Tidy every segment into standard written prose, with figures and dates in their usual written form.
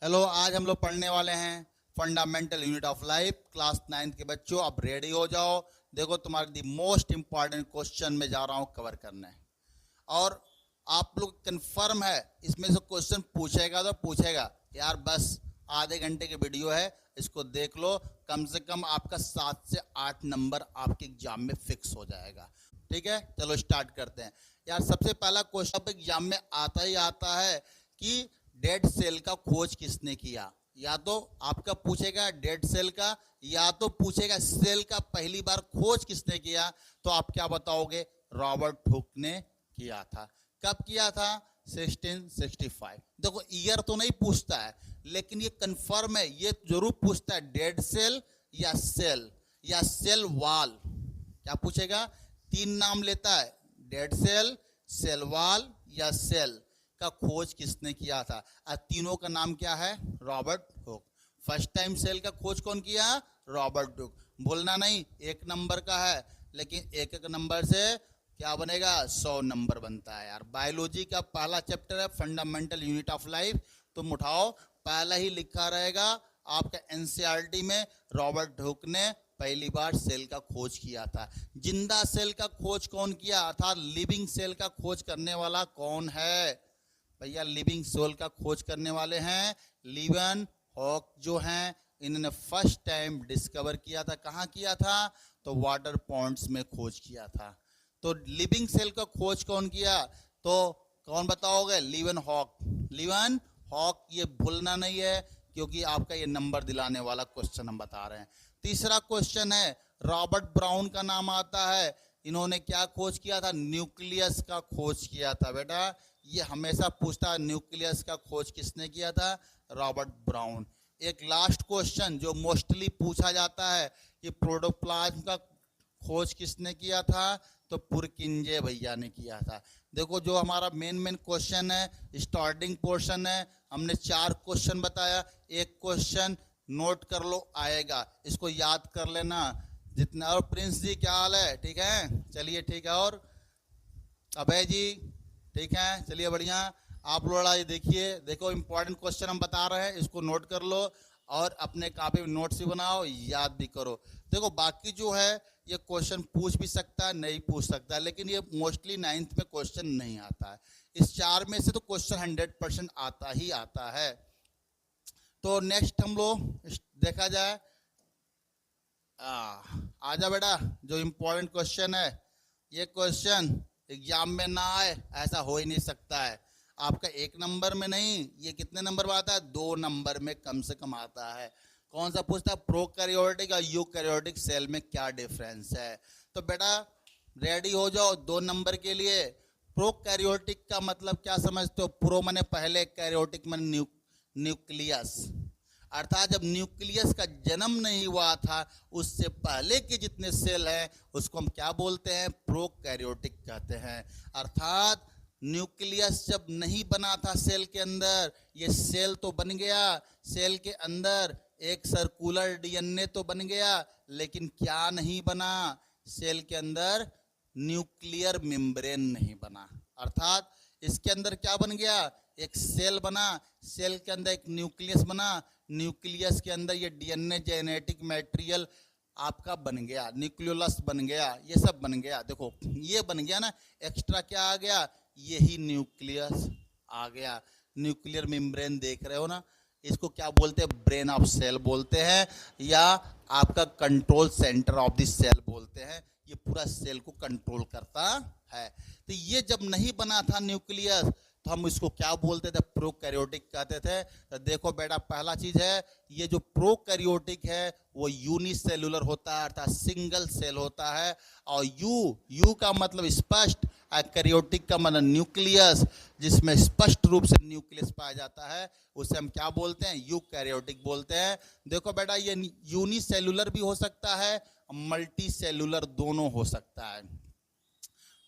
Hello, आज हम लोग पढ़ने वाले हैं fundamental unit of life class 9 के बच्चों। अब रेडी हो जाओ। देखो, तुम्हारे दी मोस्ट इंपॉर्टेंट क्वेश्चन में जा रहा हूँ कवर करने। और आप लोग कंफर्म है इसमें से क्वेश्चन पूछेगा तो पूछेगा यार, बस आधे घंटे की वीडियो है, इसको देख लो। कम से कम आपका 7 से 8 नंबर आपके एग्जाम में फिक्स हो जाएगा। ठीक है, चलो स्टार्ट करते हैं। यार, सबसे पहला क्वेश्चन एग्जाम में आता ही आता है कि डेड सेल का खोज किसने किया। या तो आपका पूछेगा डेड सेल का, या तो पूछेगा सेल का पहली बार खोज किसने किया। तो आप क्या बताओगे? रॉबर्ट हुक ने किया था। कब किया था? 1665। देखो, ईयर तो नहीं पूछता है, लेकिन ये कंफर्म है, ये जरूर पूछता है डेड सेल या सेल वॉल। क्या पूछेगा? 3 नाम लेता है, डेड सेल, सेल वॉल या सेल का खोज किसने किया था। और तीनों का नाम क्या है? Robert Hooke. First time cell का खोज कौन किया? Robert Hooke. बोलना नहीं, 1 नंबर का है, लेकिन एक एक नंबर से क्या बनेगा? 100 नंबर बनता है। यार, बायोलॉजी का पहला चैप्टर है फंडामेंटल यूनिट ऑफ लाइफ। तुम उठाओ, पहला ही लिखा रहेगा आपका एनसीईआरटी में, रॉबर्ट हुक ने पहली बार सेल का खोज किया था। जिंदा सेल का खोज कौन किया, अर्थात लिविंग सेल का खोज करने वाला कौन है? भैया, लिविंग सेल का खोज करने वाले हैं लीवन हॉक जो हैं। इन्होंने फर्स्ट टाइम डिस्कवर किया था। कहाँ किया था? तो वाटर पॉन्ड्स में खोज किया था। तो लिविंग सेल का खोज कौन किया? तो कौन बताओगे? लीवन हॉक। लीवन हॉक, ये भूलना नहीं है, क्योंकि आपका ये नंबर दिलाने वाला क्वेश्चन हम बता रहे हैं। तीसरा क्वेश्चन है, रॉबर्ट ब्राउन का नाम आता है। इन्होंने क्या खोज किया था? न्यूक्लियस का खोज किया था। बेटा, ये हमेशा पूछता है, न्यूक्लियस का खोज किसने किया था? Robert brown. एक लास्ट क्वेश्चन जो मोस्टली पूछा जाता है कि प्रोटोप्लाज्म का खोज किसने किया था? तो पुरकिंजे भैया ने किया था। देखो, जो हमारा मेन क्वेश्चन है, स्टार्टिंग पोर्शन है, हमने 4 क्वेश्चन बताया। एक क्वेश्चन नोट कर लो, आएगा, इसको याद कर लेना जितना। और प्रिंस जी, क्या हाल है? ठीक है, चलिए ठीक है। और अभय जी, ठीक है, चलिए बढ़िया। आप लोग ये देखिए, देखो इंपॉर्टेंट क्वेश्चन हम बता रहे हैं, इसको नोट कर लो और अपने कॉपी में नोट्स भी बनाओ, याद भी करो। देखो, बाकी जो है ये क्वेश्चन पूछ भी सकता है, नहीं पूछ सकता है, लेकिन ये मोस्टली 9th में क्वेश्चन नहीं आता है। इस 4 में से तो क्वेश्चन 100% आता ही आता है। तो नेक्स्ट हम लोग देखा जाए, आजा बेटा, जो इम्पोर्टेंट क्वेश्चन है, ये क्वेश्चन एग्जाम में ना आए ऐसा हो ही नहीं सकता है। आपका 1 नंबर में नहीं, ये कितने नंबर में आता है? 2 नंबर में कम से कम आता है। कौन सा पूछता है? प्रोकैरियोटिक और यूकैरियोटिक सेल में क्या डिफरेंस है। तो बेटा, रेडी हो जाओ 2 नंबर के लिए। प्रोकैरियोटिक का मतलब क्या समझते हो? प्रो माने पहले, कैरियोटिक माने न्यूक्लियस। अर्थात जब न्यूक्लियस का जन्म नहीं हुआ था, उससे पहले के जितने सेल हैं उसको हम क्या बोलते हैं? प्रोकैरियोटिक कहते हैं। अर्थात न्यूक्लियस जब नहीं बना था सेल के अंदर, ये सेल तो बन गया, सेल के अंदर एक सर्कुलर डीएनए तो बन गया, लेकिन क्या नहीं बना? सेल के अंदर न्यूक्लियर मेम्ब्रेन नहीं बना। अर्थात इसके अंदर क्या बन गया? एक सेल बना, सेल के अंदर एक न्यूक्लियस बना, न्यूक्लियस के अंदर ये डीएनए जेनेटिक मटेरियल आपका बन गया, न्यूक्लियोलस बन गया, ये सब बन गया। देखो, ये बन गया ना, एक्स्ट्रा क्या आ गया? यही न्यूक्लियस आ गया। न्यूक्लियर मेम्ब्रेन देख रहे हो ना, इसको क्या बोलते हैं? ब्रेन ऑफ सेल बोलते हैं, या आपका control centre of the cell बोलते हैं। ये पूरा सेल को कंट्रोल करता है। तो ये जब नहीं बना था न्यूक्लियस, तो हम इसको क्या बोलते थे? प्रोकैरियोटिक कहते थे। तो देखो बेटा, पहला चीज है, ये जो प्रोकैरियोटिक है वो यूनिसेलुलर होता है, अर्थात सिंगल सेल होता है। और यू का मतलब स्पष्ट, कैरियोटिक का मतलब न्यूक्लियस, जिसमें स्पष्ट रूप से न्यूक्लियस पाया जाता है, उसे हम क्या बोलते हैं? यूकैरियोटिक बोलते हैं। देखो बेटा, ये यूनिसेलुलर भी हो सकता है, मल्टी सेलुलर दोनों हो सकता है।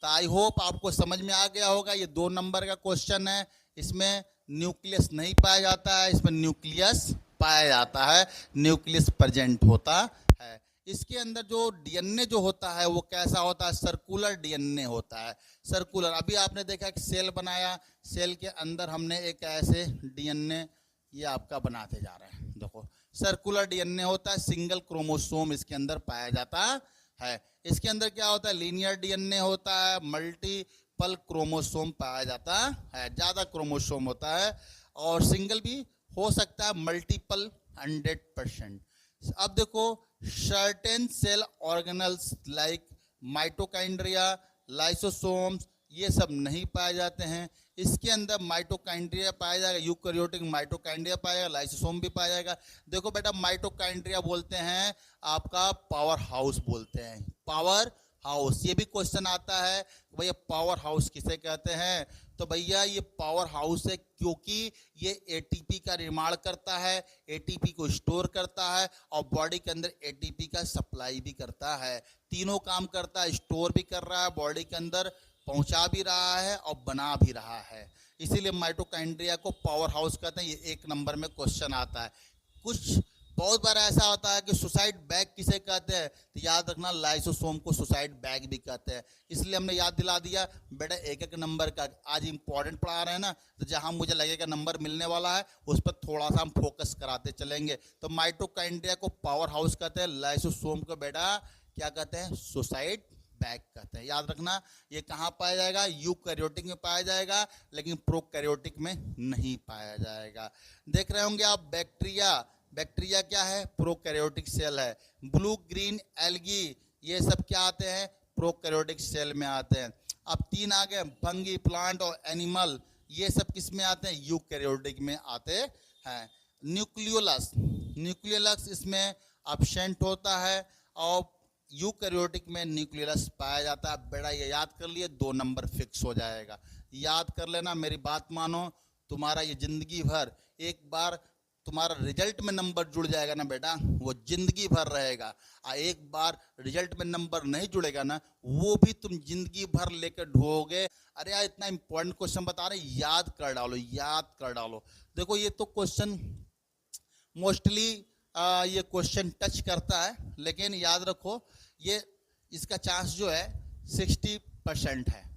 तो आई होप आपको समझ में आ गया होगा। ये 2 नंबर का क्वेश्चन है, इसमें न्यूक्लियस नहीं पाया जाता है, इसमें न्यूक्लियस पाया जाता है, न्यूक्लियस प्रेजेंट होता है। इसके अंदर जो डीएनए जो होता है वो कैसा होता है? सर्कुलर डीएनए होता है। सर्कुलर, अभी आपने देखा कि सेल बनाया, सेल के अंदर हमने एक ऐसे डीएनए ये आपका बनाते जा रहे हैं। देखो सर्कुलर डीएनए होता है, सिंगल क्रोमोसोम इसके अंदर पाया जाता है। इसके अंदर क्या होता है, लीनियर डीएनए होता है, मल्टीपल क्रोमोसोम पाया जाता है, ज्यादा क्रोमोसोम होता है, और सिंगल भी हो सकता है, मल्टीपल 100%। अब देखो certain cell organelles like mitochondria, lysosomes, ये सब नहीं पाए जाते हैं। इसके अंदर माइटोकाइंड्रिया पाया जाएगा, यूकैरियोटिक माइटोकाइंड्रिया पाएगा, लाइसोसोम भी पाया जाएगा। देखो बेटा माइटोकाइंड्रिया बोलते हैं आपका पावर हाउस बोलते हैं, पावर हाउस। ये भी क्वेश्चन आता है भैया पावर हाउस किसे कहते हैं, तो भैया ये पावर हाउस है क्योंकि ये एटीपी का निर्माण करता है, एटीपी को स्टोर करता है और बॉडी के अंदर एटीपी का सप्लाई भी करता है। तीनों काम करता है, स्टोर भी कर रहा है, बॉडी के अंदर पहुंचा भी रहा है और बना भी रहा है। इसीलिए माइटोकाइंड्रिया को पावर हाउस कहते हैं। ये 1 नंबर में क्वेश्चन आता है। कुछ बहुत बार ऐसा होता है कि सुसाइड बैग किसे कहते हैं, तो याद रखना लाइसोसोम को सुसाइड बैग भी कहते हैं। इसलिए हमने याद दिला दिया बेटा 1-1 नंबर का। आज इंपॉर्टेंट पढ़ा रहे हैं ना, तो जहां मुझे लगेगा नंबर मिलने वाला है उस पर थोड़ा सा हम फोकस कराते चलेंगे। तो माइटोकाइंड्रिया को पावर हाउस कहते हैं, लाइसोसोम को बेटा क्या कहते हैं, सुसाइड बैग कहते हैं। याद रखना ये कहाँ पाया जाएगा, यूकैरियोटिक में पाया जाएगा, लेकिन प्रोकैरियोटिक में नहीं पाया जाएगा। देख रहे होंगे आप बैक्टीरिया, बैक्टीरिया क्या है, प्रोकैरियोटिक सेल है। ब्लू ग्रीन एल्गी ये सब क्या आते हैं, प्रोकैरियोटिक सेल में आते हैं। अब 3 आ गए, फंगी, प्लांट और एनिमल, ये सब किस में आते हैं, यूकैरियोटिक में आते हैं। न्यूक्लियोलस, न्यूक्लियोलस इसमें एब्सेंट होता है और यूकैरियोटिक में न्यूक्लियस पाया जाता है। बेटा ये याद कर लिए, 2 नंबर फिक्स हो जाएगा। याद कर लेना, मेरी बात मानो, तुम्हारा ये जिंदगी भर, एक बार तुम्हारा रिजल्ट में नंबर जुड़ जाएगा ना बेटा, वो जिंदगी भर रहेगा। और एक बार रिजल्ट में नंबर नहीं जुड़ेगा ना, वो भी तुम जिंदगी भर लेकर ढोगे। अरे यार इतना इंपॉर्टेंट क्वेश्चन बता रहे, याद कर डालो, याद कर डालो। देखो ये तो क्वेश्चन मोस्टली ये क्वेश्चन टच करता है, लेकिन याद रखो ये इसका चांस जो है 60% है।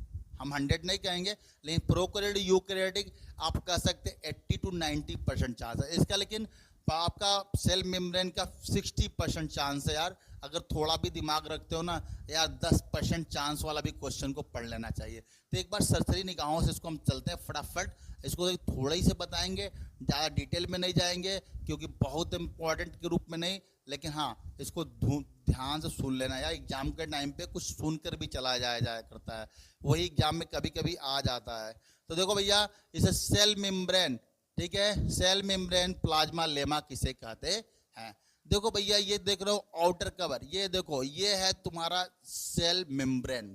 हम 100 नहीं कहेंगे, लेकिन प्रोकैरियोटिक यूकैरियोटिक आप कह सकते हैं 80 to 90% चांस है इसका। लेकिन आपका सेल मेम्ब्रेन का 60% चांस है यार। अगर थोड़ा भी दिमाग रखते हो ना यार, 10% चांस वाला भी क्वेश्चन को पढ़ लेना चाहिए। तो एक बार सरसरी निगाहों से इसको हम चलते हैं फटाफट, इसको थोड़ा ही से बताएंगे, ज़्यादा डिटेल में नहीं जाएंगे क्योंकि बहुत इंपॉर्टेंट के रूप में नहीं, लेकिन हाँ इसको ध्यान से सुन लेना यार। एग्जाम के टाइम पे कुछ सुनकर भी चला जाया करता है, वही एग्जाम में कभी कभी आ जाता है। तो देखो भैया इसे सेल मेम्ब्रेन, ठीक है, सेल मेम्ब्रेन प्लाज्मा लेमा किसे कहते हैं। देखो भैया ये देख रहे हो आउटर कवर, ये देखो ये है तुम्हारा सेल मेम्ब्रेन,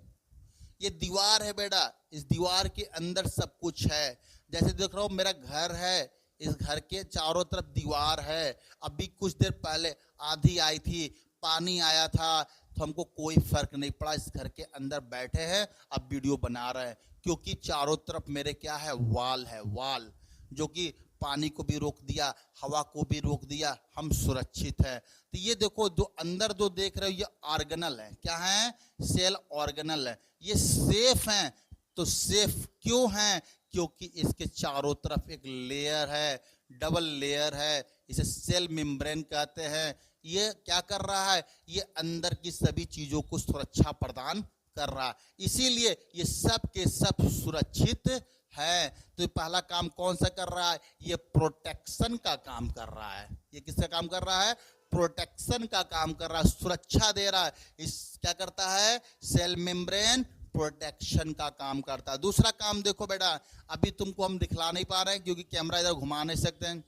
ये दीवार है बेटा, इस दीवार के अंदर सब कुछ है। जैसे देख रहे हो मेरा घर है, इस घर के चारों तरफ दीवार है। अभी कुछ देर पहले आंधी आई थी, पानी आया था, तो हमको कोई फर्क नहीं पड़ा, इस घर के अंदर बैठे हैं, अब वीडियो बना रहे हैं, क्योंकि चारों तरफ मेरे क्या है, वाल है, वाल जो कि पानी को भी रोक दिया, हवा को भी रोक दिया, हम सुरक्षित है। तो ये देखो जो अंदर जो देख रहे हो ये ऑर्गेनल है, क्या है, सेल ऑर्गेनल है, ये सेफ हैं। तो सेफ क्यों हैं, क्योंकि इसके चारों तरफ एक लेयर है, डबल लेयर है, इसे सेल मेम्ब्रेन कहते हैं। ये क्या कर रहा है, ये अंदर की सभी चीजों को सुरक्षा प्रदान कर रहा है, इसीलिए ये सब के सब सुरक्षित है। तो पहला काम कौन सा कर रहा है, ये प्रोटेक्शन का काम कर रहा है। ये किसका काम कर रहा है, प्रोटेक्शन का काम कर रहा है, सुरक्षा दे रहा है। इस क्या करता है, सेल मेम्ब्रेन प्रोटेक्शन का काम करता है। दूसरा काम देखो बेटा, अभी तुमको हम दिखला नहीं पा रहे हैं क्योंकि कैमरा इधर घुमा नहीं सकते हैं।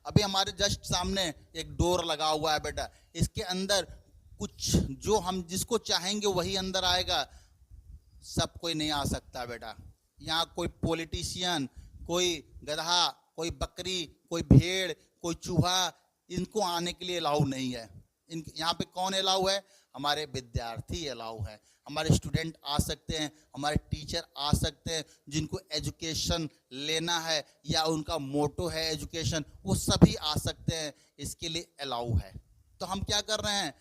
अभी हमारे जस्ट सामने एक डोर लगा हुआ है बेटा, इसके अंदर कुछ जो हम जिसको चाहेंगे वही अंदर आएगा, सब कोई नहीं आ सकता बेटा। यहाँ कोई पॉलिटिशियन, कोई गधा, कोई बकरी, कोई भेड़, कोई चूहा, इनको आने के लिए अलाउ नहीं है। यहाँ पे कौन अलाउ है, हमारे विद्यार्थी अलाउ है, हमारे स्टूडेंट आ सकते हैं, हमारे टीचर आ सकते हैं, जिनको एजुकेशन लेना है या उनका मोटो है एजुकेशन, वो सभी आ सकते हैं, इसके लिए अलाउ है। तो हम क्या कर रहे हैं,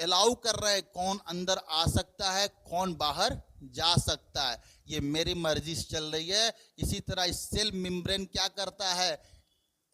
अलाउ कर रहे हैं, कौन अंदर आ सकता है, कौन बाहर जा सकता है, ये मेरी मर्जी से चल रही है। इसी तरह सेल मेम्ब्रेन क्या करता है,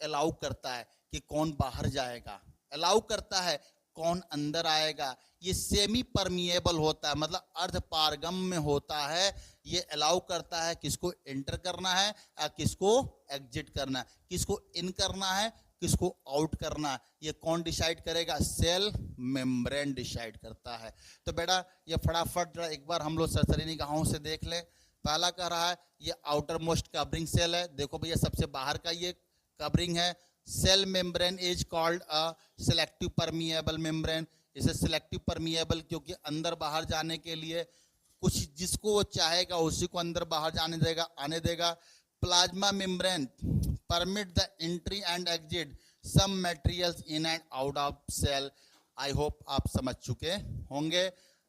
अलाउ करता है कि कौन बाहर जाएगा, अलाउ करता है कौन अंदर आएगा। ये सेमी परमिएबल होता है, मतलब अर्ध पारगम्य होता है। ये अलाउ करता है किसको एंटर करना है और किसको एग्जिट करना है, किसको इन करना है किसको आउट करना है। ये कौन डिसाइड करेगा? सेल मेम्ब्रेन डिसाइड करता है। तो बेटा ये फटाफट एक बार हम लोग सरसरी निगाहों से देख ले। पहला कह रहा है ये आउटर मोस्ट कवरिंग सेल है। देखो भैया सबसे बाहर का ये कवरिंग है। Cell membrane is called a selective permeable membrane. इसे सिलेक्टिव परमिएबल क्योंकि अंदर बाहर जाने के लिए कुछ जिसको वो चाहेगा उसी को अंदर बाहर जाने देगा, आने देगा। Plasma membrane permit the entry and exit some materials in and out of cell. I hope आप समझ चुके होंगे।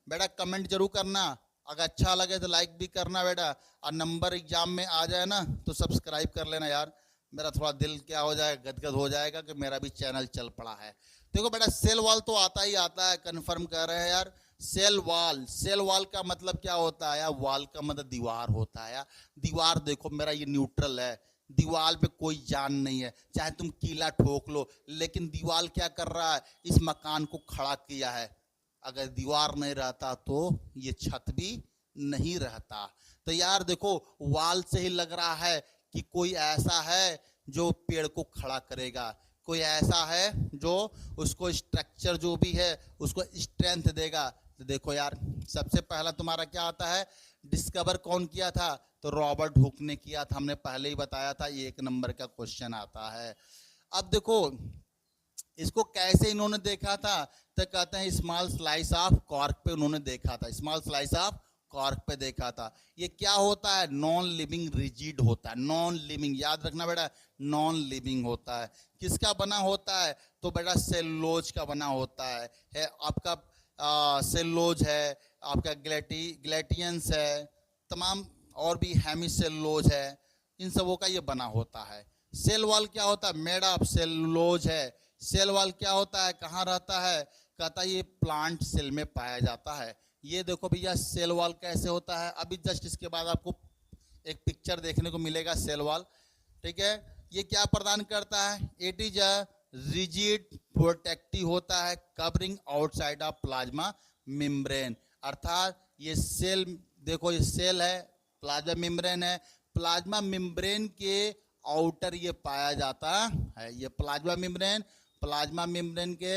बेटा कमेंट जरूर करना, अगर अच्छा लगे तो लाइक भी करना बेटा, और नंबर एग्जाम में आ जाए ना तो सब्सक्राइब कर लेना यार। मेरा थोड़ा दिल क्या हो जाएगा, गदगद हो जाएगा कि मेरा भी चैनल चल पड़ा है। देखो बेटा सेल वॉल तो आता ही आता है, कंफर्म कर रहे हैं यार। सेल वॉल, सेल वॉल का मतलब क्या होता है यार? वॉल का मतलब दीवार होता है यार। दीवार देखो मेरा ये न्यूट्रल है, दीवार पे कोई जान नहीं है, चाहे तुम कीला ठोक लो, लेकिन दीवार क्या कर रहा है? इस मकान को खड़ा किया है। अगर दीवार नहीं रहता तो ये छत भी नहीं रहता। तो यार देखो वॉल से ही लग रहा है कि कोई ऐसा है जो पेड़ को खड़ा करेगा, कोई ऐसा है जो उसको स्ट्रक्चर जो भी है उसको स्ट्रेंथ देगा। तो देखो यार सबसे पहला तुम्हारा क्या आता है? डिस्कवर कौन किया था? तो रॉबर्ट हुक ने किया था, हमने पहले ही बताया था। ये 1 नंबर का क्वेश्चन आता है। अब देखो इसको कैसे इन्होंने देखा था? तो कहते हैं स्मॉल स्लाइस ऑफ कॉर्क पे उन्होंने देखा था, स्मॉल स्लाइस ऑफ कॉर्क पे देखा था। ये क्या होता है? नॉन लिविंग रिजिड होता है। नॉन लिविंग याद रखना बेटा, नॉन लिविंग होता है। किसका बना होता है? तो बेटा सेलुलोज का बना होता है आपका सेलुलोज है, आपका ग्लेटियंस है, तमाम और भी हेमिसेलुलोज है, इन सबों का ये बना होता है। सेल वॉल क्या होता है? मेड ऑफ सेलुलोज है। सेल वॉल क्या होता है? कहाँ रहता है? कहता है ये प्लांट सेल में पाया जाता है। ये देखो भैया सेल वॉल कैसे होता है। अभी जस्ट इसके बाद आपको एक पिक्चर देखने को मिलेगा सेल वॉल, ठीक है। ये क्या प्रदान करता है? It is a rigid protective होता है covering outside of plasma membrane. अर्थात ये सेल देखो ये सेल है, प्लाज्मा मेम्ब्रेन है, प्लाज्मा मेम्ब्रेन के आउटर ये पाया जाता है। ये प्लाज्मा मेम्ब्रेन, प्लाज्मा मेम्ब्रेन के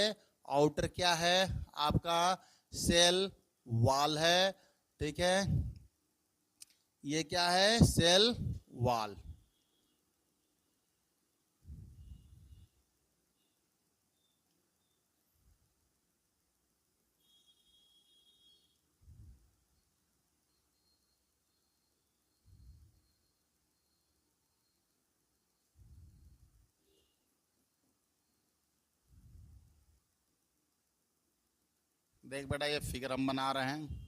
आउटर क्या है? आपका सेल वॉल है, ठीक है। ये क्या है? Cell wall. देख बेटा ये फिगर हम बना रहे हैं,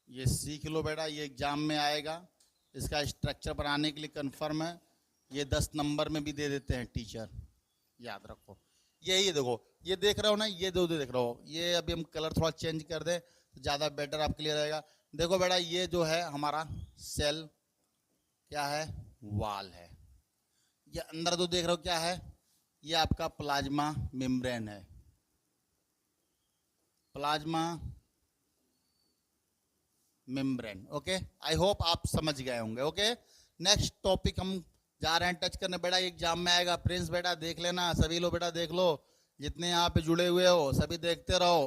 ये सीख लो बेटा, ये एग्जाम में आएगा। इसका स्ट्रक्चर बनाने के लिए कंफर्म है। ये 10 नंबर में भी दे देते हैं टीचर, याद रखो। ये देखो, ये देख रहे हो ना, ये दो देख रहे हो। ये अभी हम कलर थोड़ा चेंज कर दें तो ज़्यादा बेटर आपके लिए रहेगा। देखो बेटा ये जो है हमारा सेल क्या है? वॉल है। ये अंदर जो देख रहे हो क्या है? ये आपका प्लाज्मा मेम्ब्रेन है, प्लाज्मा मेम्ब्रेन। ओके, आई होप आप समझ गए होंगे। ओके, नेक्स्ट टॉपिक हम जा रहे हैं टच करने। बेटा एग्जाम में आएगा। प्रिंस बेटा देख लेना, सभी लोग बेटा देख लो, जितने यहाँ पे जुड़े हुए हो सभी देखते रहो।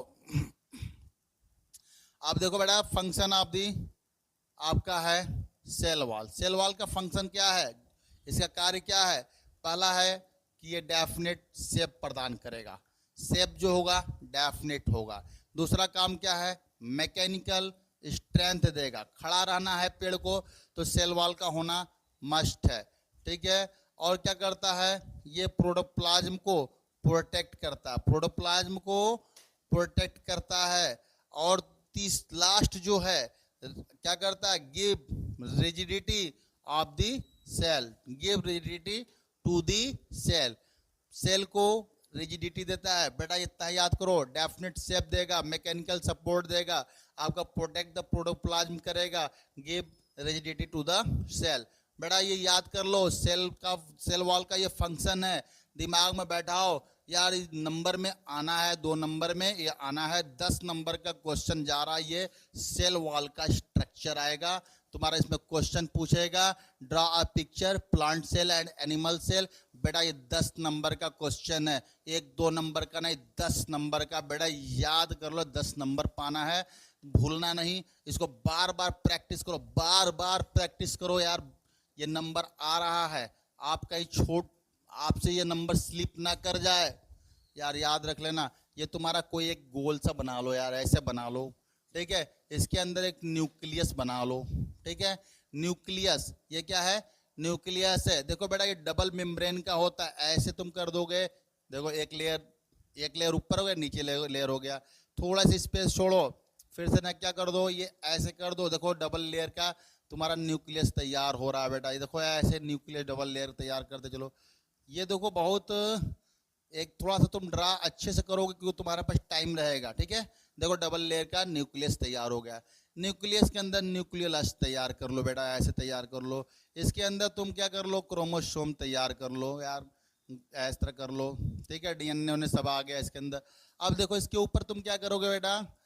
आप देखो बेटा फंक्शन ऑफ दी आपका है सेल वॉल। सेल वॉल का फंक्शन क्या है? इसका कार्य क्या है? पहला है कि ये डेफिनेट शेप प्रदान करेगा, शेप जो होगा डेफिनेट होगा। दूसरा काम क्या है? मैकेनिकल स्ट्रेंथ देगा। खड़ा रहना है पेड़ को तो सेल वॉल का होना मस्ट है, ठीक है। और क्या करता है? ये प्रोटोप्लाज्म को प्रोटेक्ट करता है, प्रोटोप्लाज्म को प्रोटेक्ट करता है। और लास्ट जो है क्या करता है? Give rigidity of the cell, give rigidity to the cell, cell को रिजिडिटी देता है। बेटा इतना याद करो, डेफिनेट शेप देगा, मैकेनिकल सपोर्ट देगा, आपका प्रोटेक्ट द प्रोटोप्लाज्म करेगा, give rigidity to the cell. बेटा ये याद कर लो, सेल वॉल का ये फंक्शन है, दिमाग में बैठाओ यार। इस नंबर में आना है, 2 नंबर में ये आना है, 10 नंबर का क्वेश्चन जा रहा है, ये सेल वॉल का स्ट्रक्चर आएगा तुम्हारा। इसमें क्वेश्चन पूछेगा, draw a picture plant cell and animal cell. बेटा ये 10 नंबर का क्वेश्चन है, 1-2 नंबर का नहीं, 10 नंबर का। बेटा याद कर लो, 10 नंबर पाना है, भूलना नहीं। इसको बार बार प्रैक्टिस करो, बार बार प्रैक्टिस करो यार। ये नंबर आ रहा है, आप कहीं आपसे ये नंबर स्लिप ना कर जाए यार, याद रख लेना। ये तुम्हारा कोई एक गोल सा बना लो यार, ऐसे बना लो, ठीक है। इसके अंदर एक न्यूक्लियस बना लो, ठीक है। न्यूक्लियस ये क्या है? न्यूक्लियस है। देखो बेटा ये डबल मेम्ब्रेन का होता है, ऐसे तुम कर दोगे, देखो एक लेयर ऊपर हो गया, नीचे लेयर हो गया। थोड़ा सा स्पेस छोड़ो, फिर से ना क्या कर दो, ये ऐसे कर दो, देखो डबल लेयर का तुम्हारा न्यूक्लियस तैयार हो रहा है बेटा। ये देखो ऐसे न्यूक्लियस डबल लेयर तैयार करते चलो। ये देखो बहुत एक थोड़ा सा तुम ड्रा अच्छे से करोगे क्योंकि तुम्हारे पास टाइम रहेगा, ठीक है। देखो डबल लेयर का न्यूक्लियस तैयार हो गया। न्यूक्लियस के अंदर न्यूक्लियोलस तैयार कर लो बेटा, ऐसे तैयार कर लो। इसके अंदर तुम क्या कर लो, क्रोमोसोम तैयार कर लो यार, इस तरह कर लो, ठीक है। डीएनए उन्हें सब आ गया इसके अंदर। अब देखो इसके ऊपर तुम क्या करोगे बेटा,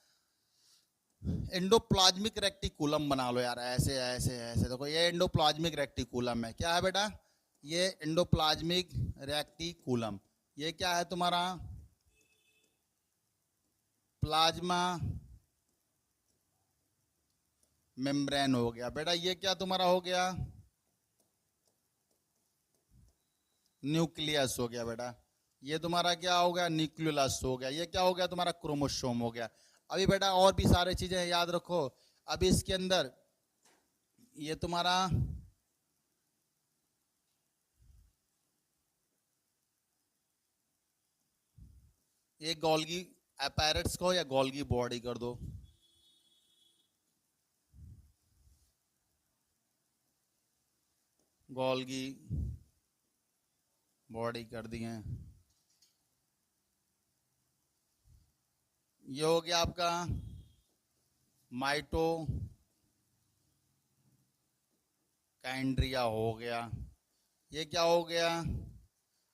एंडोप्लाज्मिक रेक्टिकुलम बना लो यार, ऐसे ऐसे ऐसे। देखो ये एंडोप्लाज्मिक रेक्टिकुलम है, क्या है बेटा? ये एंडोप्लाज्मिक रेक्टिकुलम। ये क्या है तुम्हारा? प्लाज्मा मेम्ब्रेन हो गया बेटा। ये क्या तुम्हारा हो गया? न्यूक्लियस हो गया बेटा। ये तुम्हारा क्या हो गया? न्यूक्लियोलस हो गया। ये क्या हो गया तुम्हारा? क्रोमोसोम हो गया। अभी बेटा और भी सारी चीजें याद रखो। अभी इसके अंदर ये तुम्हारा ये गोल्गी अपैरेट्स को या गोल्गी बॉडी कर दो। गोल्गी बॉडी कर दिए। ये हो गया आपका माइटोकॉन्ड्रिया हो गया। ये क्या हो गया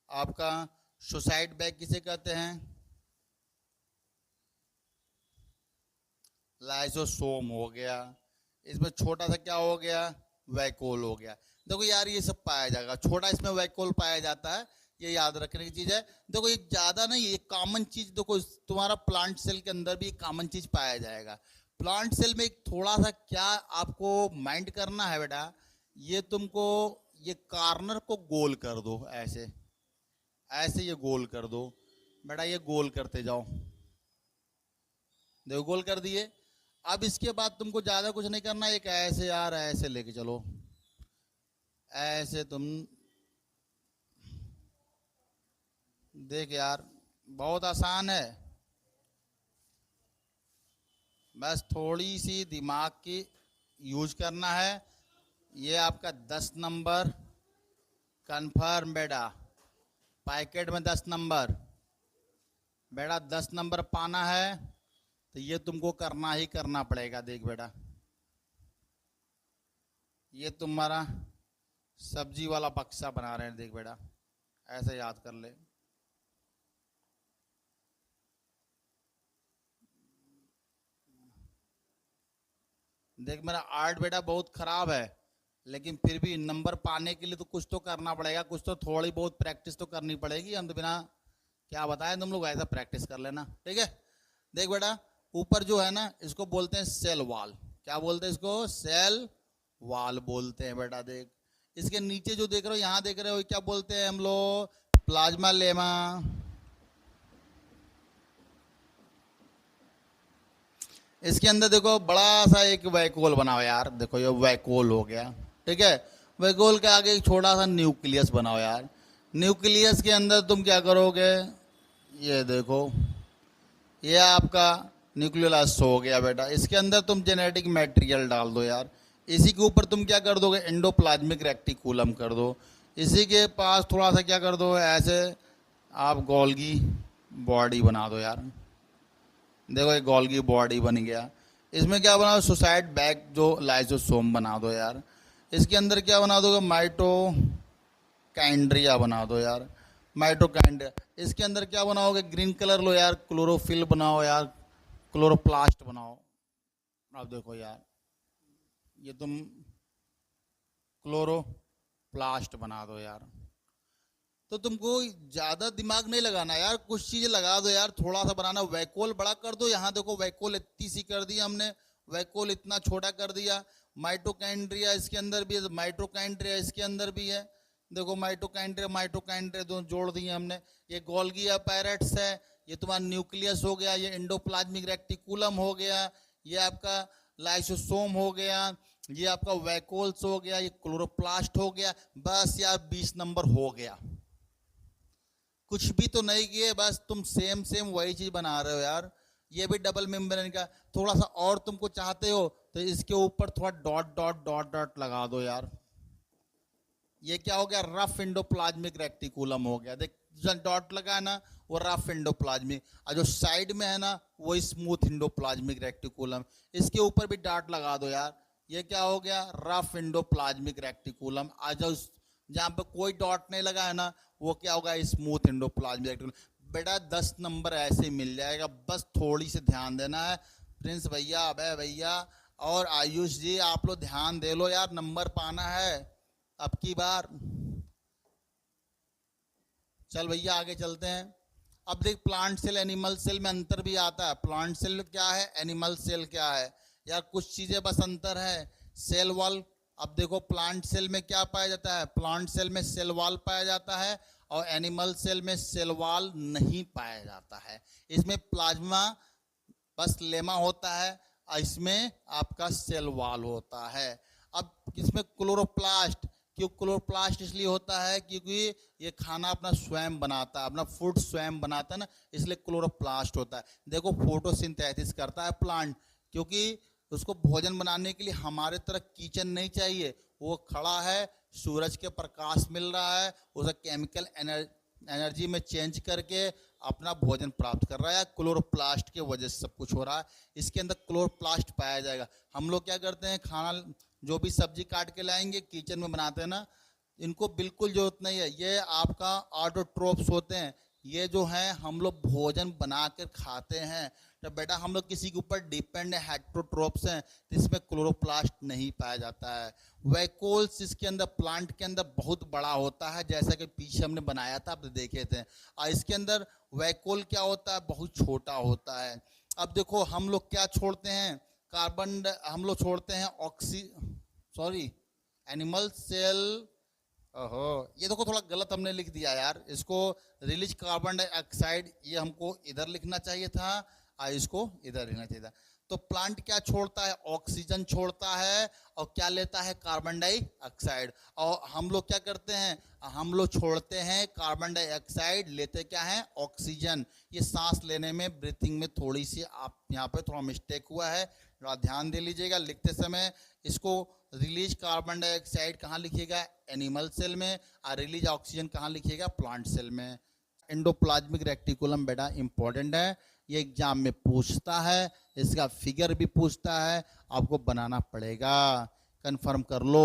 आपका? सुसाइड बैग किसे कहते हैं? लाइसोसोम हो गया। इसमें छोटा सा क्या हो गया? वैक्यूल हो गया। देखो यार ये सब पाया जाएगा, छोटा इसमें वैक्यूल पाया जाता है, ये याद रखने की चीज है। देखो ये ज्यादा नहीं, ये कॉमन चीज। देखो तुम्हारा प्लांट सेल के अंदर भी एक कॉमन चीज पाया जाएगा। प्लांट सेल में एक थोड़ा सा क्या आपको माइंड करना है बेटा, ये तुमको ये कॉर्नर को गोल कर दो, ऐसे ऐसे ये गोल कर दो बेटा, ये गोल करते जाओ। देखो गोल कर दिए। अब इसके बाद तुमको ज्यादा कुछ नहीं करना, एक ऐसे यार ऐसे लेके चलो, ऐसे तुम देख यार, बहुत आसान है, बस थोड़ी सी दिमाग की यूज करना है। ये आपका 10 नंबर कंफर्म बेटा, पैकेट में 10 नंबर बेटा, 10 नंबर पाना है तो ये तुमको करना ही करना पड़ेगा। देख बेटा ये तुम्हारा सब्जी वाला बक्सा बना रहे हैं, देख बेटा ऐसे याद कर ले। देख मेरा आर्ट बेटा बहुत खराब है, लेकिन फिर भी नंबर पाने के लिए तो कुछ तो करना पड़ेगा, कुछ तो थोड़ी बहुत प्रैक्टिस तो करनी पड़ेगी। हम तो बिना क्या बताएं तुम लोग, ऐसा प्रैक्टिस कर लेना, ठीक है। देख बेटा ऊपर जो है ना, इसको बोलते हैं सेल वॉल। क्या बोलते हैं इसको? सेल वॉल बोलते हैं बेटा। देख इसके नीचे जो देख रहे हो, यहां देख रहे हो, क्या बोलते हैं हम लोग? Plasma lemma. इसके अंदर देखो बड़ा सा एक वैक्यूल बनाओ यार, देखो ये वैक्यूल हो गया, ठीक है। वैक्यूल के आगे एक छोटा सा न्यूक्लियस बनाओ यार। न्यूक्लियस के अंदर तुम क्या करोगे? ये देखो ये आपका न्यूक्लियोलस हो गया बेटा। इसके अंदर तुम जेनेटिक मटेरियल डाल दो यार। इसी के ऊपर तुम क्या कर दोगे? एंडोप्लाज्मिक रेक्टिकुलम कर दो। इसी के पास थोड़ा सा क्या कर दो, ऐसे आप गोल्गी बॉडी बना दो यार। देखो ये गोल्गी बॉडी बन गया। इसमें क्या बना दो, सुसाइड बैग जो लाइसोसोम बना दो यार। इसके अंदर क्या बना दोगे, माइटोकैंड्रिया बना दो यार, माइटोकैंड्रिया। इसके अंदर क्या बनाओगे, ग्रीन कलर लो यार, क्लोरोफिल बनाओ यार, क्लोरोप्लास्ट बनाओ। अब देखो यार, ये तुम क्लोरोप्लास्ट बना दो यार। तो तुमको ज्यादा दिमाग नहीं लगाना यार, कुछ चीजें लगा दो यार, थोड़ा सा बनाना। वैकोल बड़ा कर दो, यहाँ देखो वैकोल इतनी सी कर दी हमने, वैकोल इतना छोटा कर दिया। माइटोकैंड्रिया इसके अंदर भी है, माइटोकैंड्रिया इसके अंदर भी है, देखो माइटोकैंड्रिया माइटोकैंड्रिया दोनों जोड़ दिए हमने। ये गोल्गी अपैरेट्स है, ये तुम्हारा न्यूक्लियस हो गया, ये एंडोप्लाज्मिक रेक्टिकुलम हो गया, ये आपका लाइसोसोम हो गया, ये आपका वैकोल्स हो गया, ये क्लोरोप्लास्ट हो गया। बस यार 20 नंबर हो गया। कुछ भी तो नहीं किए, बस तुम सेम सेम वही चीज बना रहे हो यार। ये भी डबल मेम्ब्रेन का, थोड़ा सा और तुमको चाहते हो तो इसके ऊपर थोड़ा डॉट डॉट डॉट डॉट लगा दो यार। ये क्या हो गया, रफ एंडोप्लाज्मिक रेक्टिकुलम हो गया। देख डॉट लगा है ना, वो रफ एंडोप्लाज्मिक, और जो साइड में है ना वो स्मूथ एंडोप्लाज्मिक रेक्टिकुलम। इसके ऊपर भी डॉट लगा दो यार। ये क्या हो गया, रफ एंडोप्लाज्मिक रेक्टिकुलम। आज जहां पे कोई डॉट नहीं लगा है ना, वो क्या होगा, स्मूथ एंडोप्लाज्मिक रेक्टिकुलम। बेटा 10 नंबर ऐसे ही मिल जाएगा, बस थोड़ी सी ध्यान देना है। प्रिंस भैया, अभय भैया और आयुष जी, आप लोग ध्यान दे लो यार, नंबर पाना है अब की बार। चल भैया आगे चलते हैं। अब देख, प्लांट सेल एनिमल सेल में अंतर भी आता है। प्लांट सेल क्या है, एनिमल सेल क्या है यार, कुछ चीजें बस अंतर है। सेल वॉल, अब देखो प्लांट सेल में क्या पाया जाता है, प्लांट सेल में सेल वॉल पाया जाता है, और एनिमल सेल में सेल वॉल नहीं पाया जाता है। इसमें प्लाज्मा बस लेमा होता है, और इसमें आपका सेल वॉल होता है। अब इसमें क्लोरोप्लास्ट, क्यों क्लोरोप्लास्ट इसलिए होता है क्योंकि ये खाना अपना स्वयं बनाता है, अपना फूड स्वयं बनाता है ना, इसलिए क्लोरोप्लास्ट होता है। देखो फोटोसिंथेसिस करता है प्लांट, क्योंकि उसको भोजन बनाने के लिए हमारे तरह किचन नहीं चाहिए। वो खड़ा है, सूरज के प्रकाश मिल रहा है, उसे केमिकल एनर्जी में चेंज करके अपना भोजन प्राप्त कर रहा है। क्लोरोप्लास्ट के वजह से सब कुछ हो रहा है। इसके अंदर क्लोरोप्लास्ट पाया जाएगा। हम लोग क्या करते हैं, खाना जो भी सब्जी काट के लाएंगे किचन में बनाते हैं ना, इनको बिल्कुल जरूरत नहीं है। ये आपका ऑटोट्रोप्स होते हैं, ये जो है हम लोग भोजन बना कर खाते हैं। तो बेटा हम लोग किसी के ऊपर डिपेंड है, हेट्रोट्रोप्स हैं, तो इसमें क्लोरोप्लास्ट नहीं पाया जाता है। वैकोल्स इसके अंदर प्लांट के अंदर बहुत बड़ा होता है, जैसा कि पीछे हमने बनाया था, आप देखे थे। और इसके अंदर वैकोल क्या होता है, बहुत छोटा होता है। अब देखो हम लोग क्या छोड़ते हैं, कार्बन, हम लोग छोड़ते हैं एनिमल सेल, ओहो ये देखो थोड़ा गलत हमने लिख दिया यार, इसको रिलीज कार्बन डाइऑक्साइड, ये हमको इधर लिखना चाहिए था, इसको इधर लिखना चाहिए था। तो प्लांट क्या छोड़ता है, ऑक्सीजन छोड़ता है, और क्या लेता है, कार्बन डाइऑक्साइड। और हम लोग क्या करते हैं, हम लोग छोड़ते हैं कार्बन डाइऑक्साइड, लेते क्या है, ऑक्सीजन। ये सांस लेने में, ब्रीथिंग में थोड़ी सी आप यहाँ पे थोड़ा मिस्टेक हुआ है, थोड़ा ध्यान दे लीजिएगा लिखते समय। इसको रिलीज कार्बन डाइऑक्साइड कहाँ लिखिएगा, एनिमल सेल में, और रिलीज ऑक्सीजन कहाँ लिखिएगा, प्लांट सेल में। एंडोप्लाज्मिक रेक्टिकुलम बेटा इंपॉर्टेंट है, ये एग्जाम में पूछता है, इसका फिगर भी पूछता है, आपको बनाना पड़ेगा, कंफर्म कर लो।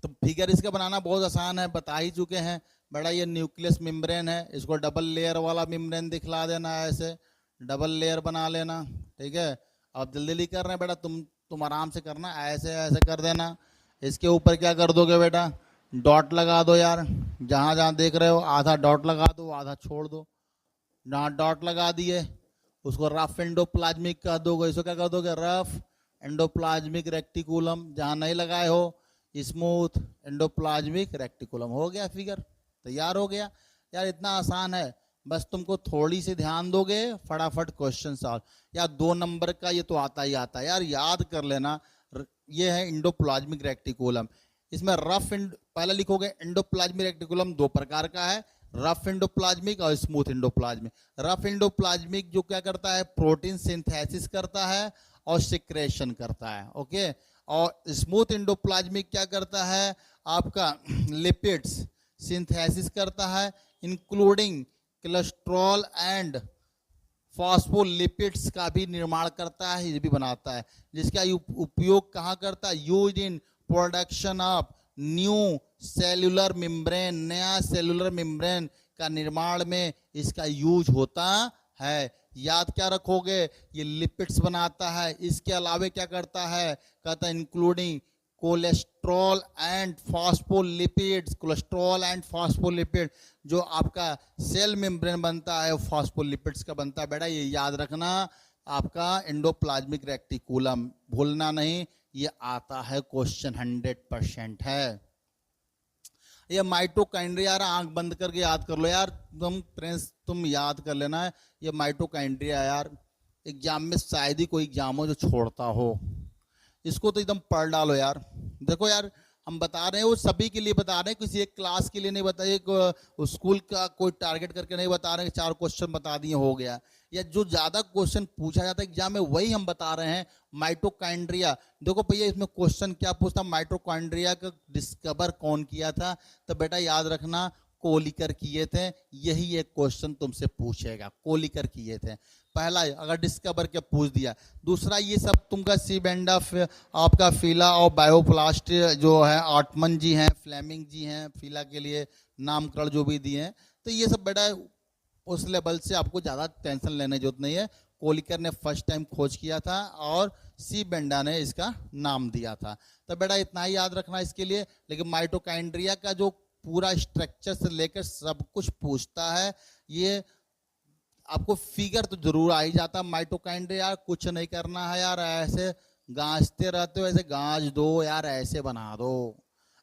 तो फिगर इसका बनाना बहुत आसान है, बता ही चुके हैं। बड़ा ये न्यूक्लियस मेम्ब्रेन है, इसको डबल लेयर वाला मेम्ब्रेन दिखला देना है, ऐसे डबल लेयर बना लेना, ठीक है। अब जल्दी जल्दी कर रहे हैं बेटा, तुम आराम से करना, ऐसे ऐसे कर देना। इसके ऊपर क्या कर दोगे बेटा, डॉट लगा दो यार, जहां जहां देख रहे हो आधा डॉट लगा दो, आधा छोड़ दो। जहां डॉट लगा दिए उसको रफ एंडोप्लाज्मिक कह दोगे, इसको क्या कर दोगे, रफ एंडोप्लाज्मिक रेक्टिकुलम। जहां नहीं लगाए हो, स्मूथ एंडोप्लाज्मिक रेक्टिकुलम। हो गया, फिगर तैयार हो गया यार, इतना आसान है। बस तुमको थोड़ी सी ध्यान दोगे, फटाफट क्वेश्चन सॉल्व। यार 2 नंबर का ये तो आता ही आता है यार, याद कर लेना। ये है एंडोप्लाज्मिक रेक्टिकुलम। इसमें पहले लिखोगे, एंडोप्लाज्मिक रेक्टिकुलम 2 प्रकार का है, रफ एंडोप्लाज्मिक और स्मूथ एंडोप्लाज्मिक। रफ एंडोप्लाज्मिक जो क्या करता है, प्रोटीन सिंथेसिस करता है और सिक्रेशन करता है, ओके। और स्मूथ एंडोप्लाज्मिक क्या करता है, आपका लिपिड्स सिंथेसिस करता है, इंक्लूडिंग कोलेस्ट्रॉल एंड फॉस्फोलिपिड्स का भी निर्माण करता है, ये भी बनाता है, जिसका उपयोग कहाँ करता है, use in production of new cellular membrane, नया सेल्यूलर मेम्ब्रेन का निर्माण में इसका यूज होता है। याद क्या रखोगे, ये लिपिड्स बनाता है, इसके अलावा क्या करता है, कहता है including cholesterol and phospholipids, cholesterol and phospholipid, जो आपका सेल मेम्ब्रेन बनता है फॉस्फोलिपिड्स का बनता है। बेटा ये याद रखना, आपका एंडोप्लाज्मिक रेटिकुलम, भूलना नहीं, ये आता है क्वेश्चन 100% है। ये माइटोकाइंड्रिया, यार आंख बंद करके याद कर लो यार, तुम प्रिंस तुम याद कर लेना है ये माइटोकाइंड्रिया। यार एग्जाम में शायद ही कोई एग्जाम हो जो छोड़ता हो, इसको तो एकदम पढ़ डालो यार। देखो यार हम बता रहे हैं, वो सभी के लिए बता रहे हैं, किसी एक क्लास के लिए नहीं बता, एक स्कूल का कोई टारगेट करके नहीं बता रहे हैं कि 4 क्वेश्चन बता दिए हो गया, या जो ज्यादा क्वेश्चन पूछा जाता है एग्जाम में वही हम बता रहे हैं। माइटोकाइंड्रिया, देखो भैया इसमें क्वेश्चन क्या पूछता, माइटोकाइंड्रिया का डिस्कवर कौन किया था, तो बेटा याद रखना कोलिकर किए थे, यही एक क्वेश्चन तुमसे पूछेगा, कोलिकर किए थे पहला, अगर डिस्कवर के पूछ दिया। दूसरा ये सब तुमका सीबेंडा आपका फीला और बायोप्लास्ट जो है आर्टमन जी हैं, फ्लेमिंग जी हैं, फीला के लिए नामकरण जो भी दिए हैं, तो ये सब बेटा उस लेवल से आपको ज़्यादा टेंशन लेने की जरूरत नहीं है। कोलिकर ने फर्स्ट टाइम खोज किया था और सीबेंडा ने इसका नाम दिया था, तो बेटा इतना ही याद रखना इसके लिए। लेकिन माइटोकाइंड्रिया का जो पूरा स्ट्रक्चर से लेकर सब कुछ पूछता है, ये आपको फिगर तो जरूर आ ही जाता। माइटोकाइंड्रिया कुछ नहीं करना है यार, ऐसे गांजते रहते हो, ऐसे गांज दो यार, ऐसे बना दो,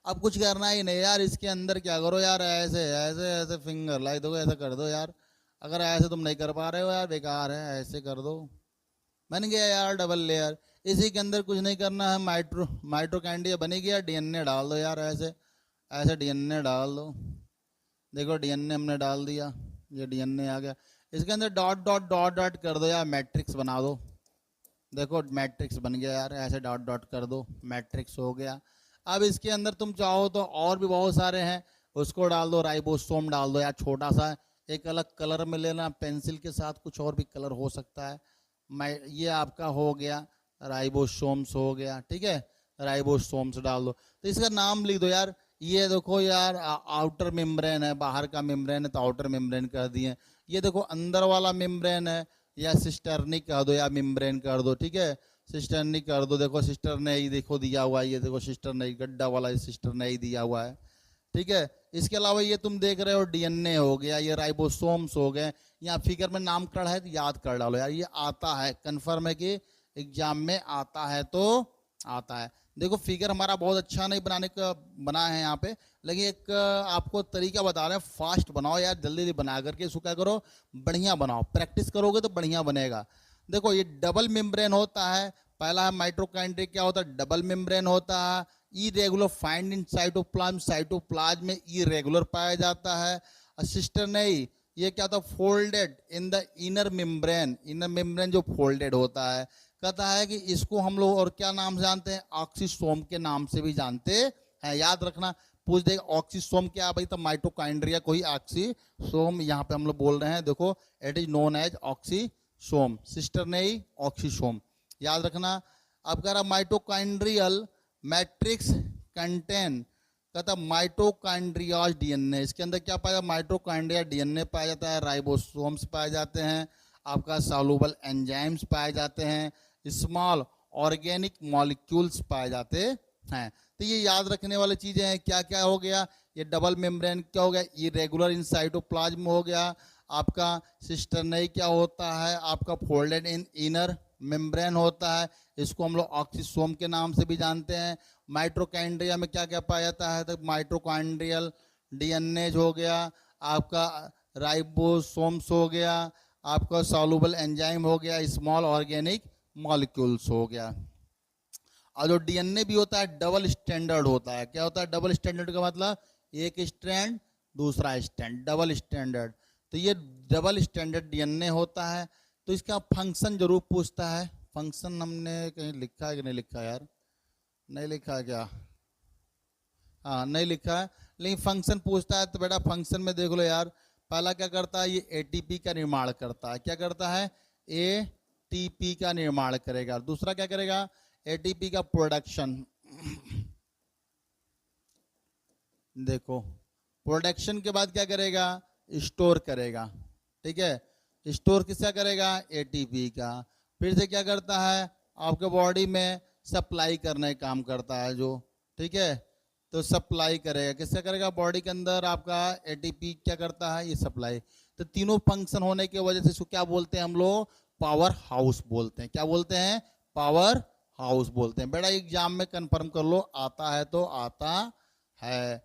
अब कुछ करना ही नहीं यार। इसके अंदर क्या करो यार, ऐसे ऐसे ऐसे फिंगर लाइक दो, ऐसा कर दो यार, अगर ऐसे तुम नहीं कर पा रहे हो यार बेकार है, ऐसे कर दो, बन गया यार डबल लेयर। इसी के अंदर कुछ नहीं करना है, माइटोकाइंड्रिया बनी गया, डीएनए डाल दो यार, ऐसे ऐसे डीएनए डाल दो, देखो डीएनए हमने डाल दिया, ये डीएनए आ गया, इसके अंदर डॉट डॉट डॉट डॉट कर दो यार, मैट्रिक्स बना दो, देखो मैट्रिक्स बन गया यार, ऐसे डॉट डॉट कर दो, मैट्रिक्स हो गया। अब इसके अंदर तुम चाहो तो और भी बहुत सारे हैं, उसको डाल दो, राइबोसोम डाल दो यार, छोटा सा एक अलग कलर में लेना, पेंसिल के साथ कुछ और भी कलर हो सकता है। ये आपका हो गया राइबोसोम्स हो गया, ठीक है, राइबोसोम्स डाल दो, तो इसका नाम लिख दो यार। ये देखो यार आउटर मेम्ब्रेन है, बाहर का मेम्ब्रेन है तो आउटर मेम्ब्रेन कर दिए। ये देखो अंदर वाला मेम्ब्रेन है, या सिस्टर्निक कर दो या मेम्ब्रेन कर दो, ठीक है, सिस्टर्निक कर दो, देखो सिस्टर्निक देखो दिया हुआ है, ये देखो सिस्टर्निक गड्ढा वाला सिस्टर्निक दिया हुआ है, ठीक है। इसके अलावा ये तुम देख रहे हो डीएनए हो गया, ये राइबोसोम्स हो गए, यहाँ फिगर में नामकरण है तो याद कर डालो यार, ये आता है, कन्फर्म है कि एग्जाम में आता है तो आता है। देखो फिगर हमारा बहुत अच्छा नहीं बनाने का बना है यहाँ पे, लेकिन एक आपको तरीका बता रहे हैं, फास्ट बनाओ यार, जल्दी जल्दी बना करके इसको क्या करो, बढ़िया बनाओ, प्रैक्टिस करोगे तो बढ़िया बनेगा। देखो ये डबल मेम्ब्रेन होता है, पहला है माइटोकाइंड्रिया, क्या होता है डबल मेम्ब्रेन होता है, irregular find in cytoplasm, cytoplasm में इरेगुलर पाया जाता है। सिस्टर नहीं, ये क्या होता है folded in the inner membrane, inner membrane जो फोल्डेड होता है, कहता है कि इसको हम लोग और क्या नाम से जानते हैं, ऑक्सीसोम के नाम से भी जानते हैं, याद रखना, पूछ देगा ऑक्सीसोम क्या भाई, तो माइटोकाइंड्रिया को ही ऑक्सीसोम यहाँ पे हम लोग बोल रहे हैं, देखो it is known as oxysome, sister नहीं ऑक्सीसोम, याद रखना। अब कह रहा माइटोकाइंड्रियल मैट्रिक्स कंटेन, कहता माइटोकाइंड्रियाज डीएनए, इसके अंदर क्या पाया, माइटोकाइंड्रिया डीएनए पाया जाता है, राइबोसोम्स पाए जाते हैं, आपका सॉल्युबल एंजाइम्स पाए जाते हैं, स्मॉल ऑर्गेनिक मॉलिक्यूल्स पाए जाते हैं। तो ये याद रखने वाली चीजें हैं, क्या क्या हो गया, ये डबल मेम्ब्रेन क्या हो गया, इरेगुलर इन साइटोप्लाज्म हो गया, आपका सिस्टर्नी क्या होता है, आपका फोल्डेड इन इनर मेम्ब्रेन होता है, इसको हम लोग ऑक्सीसोम के नाम से भी जानते हैं। माइटोकाइंड्रिया में क्या क्या पाया जाता है, तो माइटोकाइंड्रियल डीएनए हो गया, आपका राइबोसोम्स हो गया, आपका सॉल्युबल एंजाइम हो गया, स्मॉल ऑर्गेनिक मॉलिक्यूल्स हो गया। और जो डीएनए भी होता है डबल स्टैंडर्ड होता है, क्या होता है डबल स्टैंडर्ड का मतलब, एक स्ट्रैंड दूसरा स्टैंड, डबल स्टैंडर्ड, तो ये डबल स्टैंडर्ड डीएनए होता है। तो इसका फंक्शन जरूर पूछता है, फंक्शन हमने कहीं लिखा है कि नहीं लिखा यार, नहीं लिखा है क्या, हाँ नहीं लिखा है, लेकिन फंक्शन पूछता है, तो बेटा फंक्शन में देख लो यार, पहला क्या करता है, ये एटीपी का निर्माण करता है। क्या करता है, एटीपी का निर्माण करेगा। दूसरा क्या करेगा, एटीपी का प्रोडक्शन। देखो, प्रोडक्शन के बाद क्या करेगा, स्टोर करेगा। ठीक है, स्टोर किसका करेगा, एटीपी का। फिर से क्या करता है, आपके बॉडी में सप्लाई करने का काम करता है जो। ठीक है, तो सप्लाई करेगा, किसका करेगा, बॉडी के अंदर आपका एटीपी क्या करता है, ये सप्लाई। तो तीनों फंक्शन होने की वजह से इसको क्या बोलते हैं हम लोग, पावर हाउस बोलते हैं। क्या बोलते हैं, पावर हाउस बोलते हैं। बेटा एग्जाम में कंफर्म कर लो, आता है तो आता है।